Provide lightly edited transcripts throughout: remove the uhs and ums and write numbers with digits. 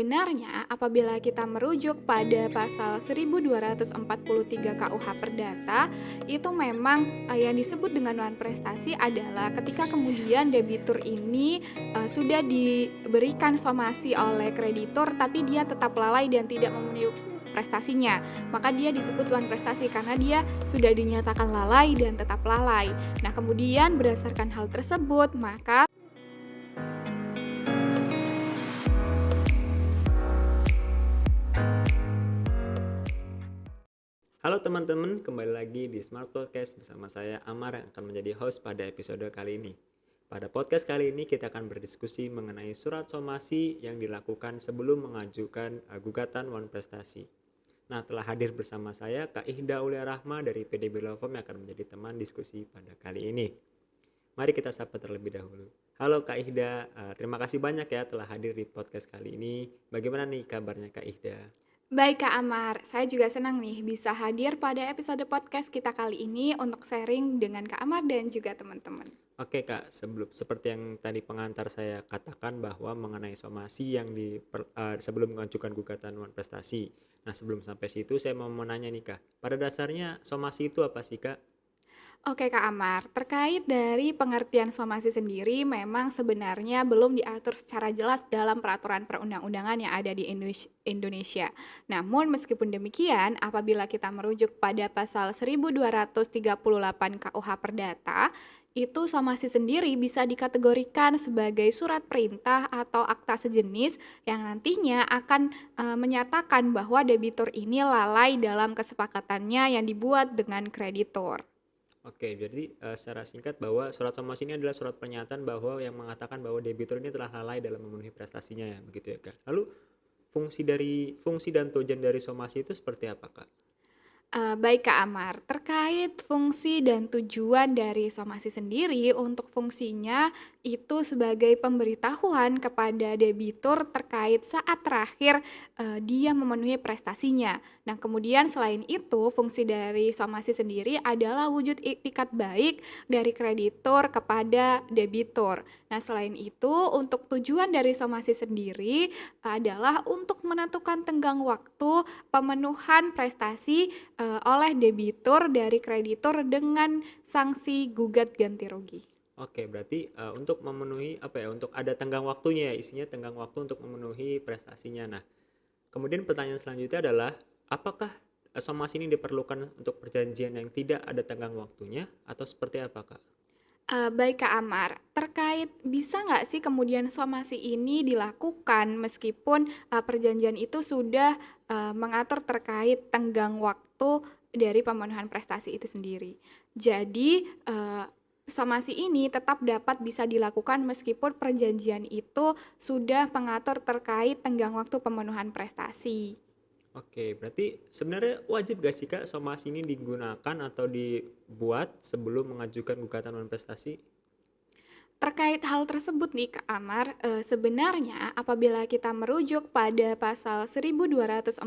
Sebenarnya, apabila kita merujuk pada pasal 1243 KUH Perdata, itu memang yang disebut dengan non-prestasi adalah ketika kemudian debitur ini sudah diberikan somasi oleh kreditur tapi dia tetap lalai dan tidak memenuhi prestasinya, maka dia disebut non-prestasi karena dia sudah dinyatakan lalai dan tetap lalai. Nah, kemudian berdasarkan hal tersebut, maka Halo teman-teman, kembali lagi di Smart Podcast bersama saya Amar yang akan menjadi host pada episode kali ini. Pada podcast kali ini kita akan berdiskusi mengenai surat somasi yang dilakukan sebelum mengajukan gugatan wan prestasi. Nah, telah hadir bersama saya Kak Ihda Aulia Rahma dari PDB Law Firm yang akan menjadi teman diskusi pada kali ini. Mari kita sapa terlebih dahulu. Halo Kak Ihda, terima kasih banyak ya telah hadir di podcast kali ini. Bagaimana nih kabarnya Kak Ihda? baik Kak Amar, saya juga senang nih bisa hadir pada episode podcast kita kali ini untuk sharing dengan Kak Amar dan juga teman-teman. Oke Kak, seperti yang tadi pengantar saya katakan bahwa mengenai somasi yang sebelum mengajukan gugatan wan prestasi. Nah, sebelum sampai situ saya mau menanya nih Kak, pada dasarnya somasi itu apa sih Kak? Oke Kak Amar, terkait dari pengertian somasi sendiri memang sebenarnya belum diatur secara jelas dalam peraturan perundang-undangan yang ada di Indonesia. Namun meskipun demikian, apabila kita merujuk pada pasal 1238 KUH Perdata, itu somasi sendiri bisa dikategorikan sebagai surat perintah atau akta sejenis yang nantinya akan menyatakan bahwa debitur ini lalai dalam kesepakatannya yang dibuat dengan kreditur. Oke, jadi secara singkat bahwa surat somasi ini adalah surat pernyataan bahwa yang mengatakan bahwa debitur ini telah lalai dalam memenuhi prestasinya ya, begitu ya Kak. Lalu fungsi dan tujuan dari somasi itu seperti apa Kak? Baik Kak Amar, terkait fungsi dan tujuan dari somasi sendiri, untuk fungsinya itu sebagai pemberitahuan kepada debitur terkait saat terakhir dia memenuhi prestasinya. Nah, kemudian selain itu, fungsi dari somasi sendiri adalah wujud iktikat baik dari kreditur kepada debitur. Nah, selain itu, untuk tujuan dari somasi sendiri adalah untuk menentukan tenggang waktu pemenuhan prestasi oleh debitur dari kreditur dengan sanksi gugat ganti rugi. Oke, berarti untuk memenuhi untuk ada tenggang waktunya ya, isinya tenggang waktu untuk memenuhi prestasinya. Nah, kemudian pertanyaan selanjutnya adalah apakah somasi ini diperlukan untuk perjanjian yang tidak ada tenggang waktunya atau seperti apa, Kak? Baik Kak Amar, terkait bisa nggak sih kemudian somasi ini dilakukan meskipun perjanjian itu sudah mengatur terkait tenggang waktu dari pemenuhan prestasi itu sendiri. Jadi somasi ini tetap dapat bisa dilakukan meskipun perjanjian itu sudah mengatur terkait tenggang waktu pemenuhan prestasi. Oke, berarti sebenarnya wajib gak sih Kak somasi ini digunakan atau dibuat sebelum mengajukan gugatan non prestasi? Terkait hal tersebut nih Kak Amar, sebenarnya apabila kita merujuk pada pasal 1243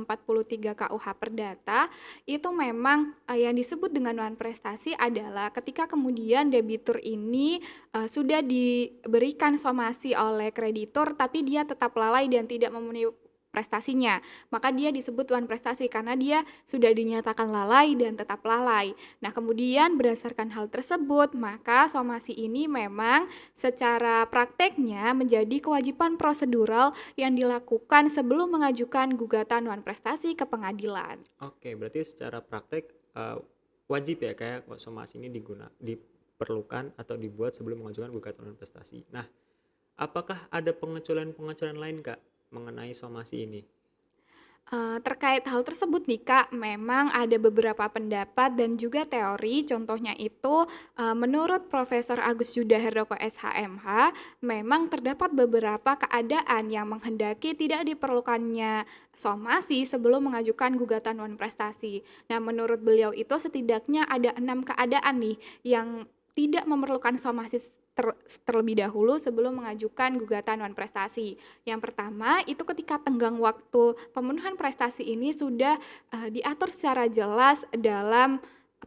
KUH Perdata, itu memang yang disebut dengan non-prestasi adalah ketika kemudian debitur ini sudah diberikan somasi oleh kreditur tapi dia tetap lalai dan tidak memenuhi prestasinya, maka dia disebut non-prestasi karena dia sudah dinyatakan lalai dan tetap lalai. Nah, kemudian berdasarkan hal tersebut, maka somasi ini memang secara prakteknya menjadi kewajiban prosedural yang dilakukan sebelum mengajukan gugatan non prestasi ke pengadilan. Oke, berarti secara praktek wajib ya kayak somasi ini diperlukan atau dibuat sebelum mengajukan gugatan non prestasi. Nah, apakah ada pengecualian-pengecualian lain Kak mengenai somasi ini? Terkait hal tersebut nih Kak, memang ada beberapa pendapat dan juga teori, contohnya itu menurut Profesor Agus Yudha Herdoko SHMH, memang terdapat beberapa keadaan yang menghendaki tidak diperlukannya somasi sebelum mengajukan gugatan non prestasi. Nah, menurut beliau itu setidaknya ada 6 keadaan nih yang tidak memerlukan somasi terlebih dahulu sebelum mengajukan gugatan non prestasi. Yang pertama itu ketika tenggang waktu pemenuhan prestasi ini sudah diatur secara jelas dalam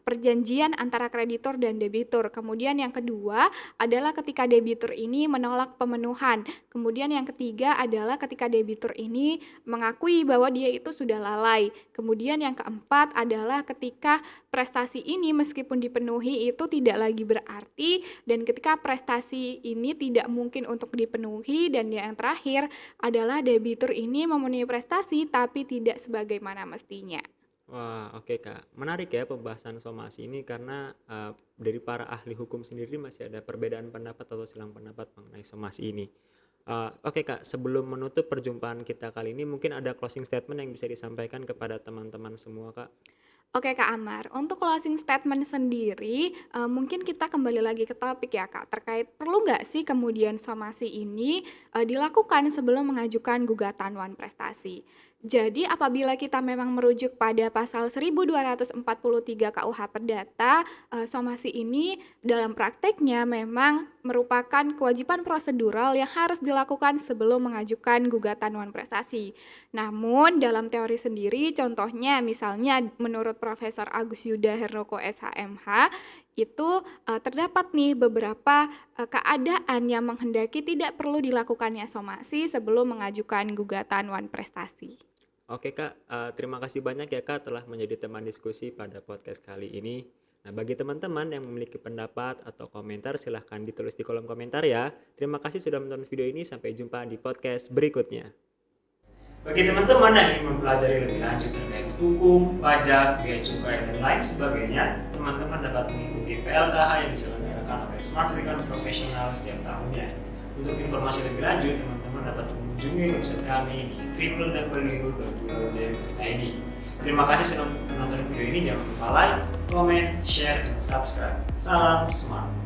perjanjian antara kreditur dan debitur. Kemudian yang kedua adalah ketika debitur ini menolak pemenuhan. Kemudian yang ketiga adalah ketika debitur ini mengakui bahwa dia itu sudah lalai. Kemudian yang keempat adalah ketika prestasi ini meskipun dipenuhi itu tidak lagi berarti, dan ketika prestasi ini tidak mungkin untuk dipenuhi. Dan yang terakhir adalah debitur ini memenuhi prestasi tapi tidak sebagaimana mestinya. Wah, oke Kak. Menarik ya pembahasan somasi ini karena dari para ahli hukum sendiri masih ada perbedaan pendapat atau silang pendapat mengenai somasi ini. Oke Kak, sebelum menutup perjumpaan kita kali ini mungkin ada closing statement yang bisa disampaikan kepada teman-teman semua Kak. Oke Kak Amar, untuk closing statement sendiri, mungkin kita kembali lagi ke topik ya Kak, terkait perlu nggak sih kemudian somasi ini dilakukan sebelum mengajukan gugatan wan prestasi. Jadi apabila kita memang merujuk pada pasal 1243 KUH Perdata, somasi ini dalam prakteknya memang merupakan kewajiban prosedural yang harus dilakukan sebelum mengajukan gugatan wan prestasi. Namun dalam teori sendiri, contohnya misalnya menurut Profesor Agus Yuda Hernoko SHMH, itu terdapat nih beberapa keadaan yang menghendaki tidak perlu dilakukannya somasi sebelum mengajukan gugatan wan prestasi. Oke Kak, terima kasih banyak ya Kak telah menjadi teman diskusi pada podcast kali ini. Nah, bagi teman-teman yang memiliki pendapat atau komentar silahkan ditulis di kolom komentar ya. Terima kasih sudah menonton video ini, sampai jumpa di podcast berikutnya. Bagi teman-teman yang ingin mempelajari lebih lanjut terkait hukum, pajak, bea cukai, dan lain sebagainya, teman-teman dapat mengikuti PLKH yang diselenggarakan oleh Smart Recon Professional setiap tahunnya. Untuk informasi lebih lanjut, teman-teman dapat mengunjungi website kami di www.2j.id. Terima kasih sudah menonton video ini. Jangan lupa like, comment, share, dan subscribe. Salam Smart!